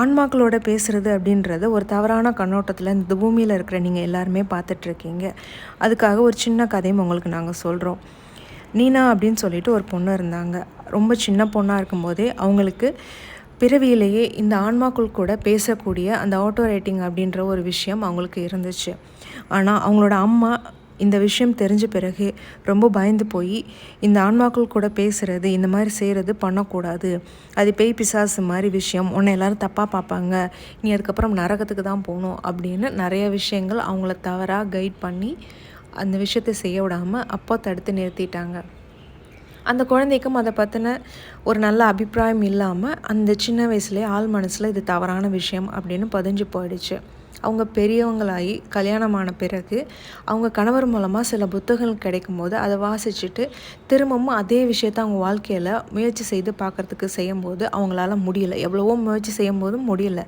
ஆன்மாக்களோட பேசுகிறது அப்படின்றத ஒரு தவறான கண்ணோட்டத்தில் இந்த பூமியில் இருக்கிற நீங்கள் எல்லாருமே பார்த்துட்ருக்கீங்க. அதுக்காக ஒரு சின்ன கதையும் உங்களுக்கு நாங்கள் சொல்கிறோம். நீனா அப்படின்னு சொல்லிட்டு ஒரு பொண்ணு இருந்தாங்க. ரொம்ப சின்ன பொண்ணாக இருக்கும்போதே அவங்களுக்கு பிறவியிலேயே இந்த ஆன்மாக்கள் கூட பேசக்கூடிய அந்த ஆட்டோ ரைட்டிங் அப்படின்ற ஒரு விஷயம் அவங்களுக்கு இருந்துச்சு. ஆனால் அவங்களோட அம்மா இந்த விஷயம் தெரிஞ்ச பிறகு ரொம்ப பயந்து போய் இந்த ஆன்மாக்கள் கூட பேசுகிறது இந்த மாதிரி செய்கிறது பண்ணக்கூடாது, அது பேய் பிசாசு மாதிரி விஷயம், உன்னை எல்லோரும் தப்பாக பார்ப்பாங்க, நீ அதுக்கப்புறம் நரகத்துக்கு தான் போகணும் அப்படின்னு நிறைய விஷயங்கள் அவங்கள தவறாக கைட் பண்ணி அந்த விஷயத்தை செய்ய விடாமல் அப்போ தடுத்து நிறுத்திட்டாங்க. அந்த குழந்தைக்கும் அதை பற்றின ஒரு நல்ல அபிப்பிராயம் இல்லாமல் அந்த சின்ன வயசுலேயே ஆள் மனசில் இது தவறான விஷயம் அப்படின்னு பதிஞ்சு போயிடுச்சு. அவங்க பெரியவங்களாகி கல்யாணமான பிறகு அவங்க கணவர் மூலமாக சில புத்தகங்கள் கிடைக்கும் போது அதை வாசிச்சுட்டு திரும்பவும் அதே விஷயத்தை அவங்க வாழ்க்கையில் முயற்சி செய்து பார்க்குறதுக்கு செய்யும்போது அவங்களால முடியல. எவ்வளவோ முயற்சி செய்யும் போதும் முடியல.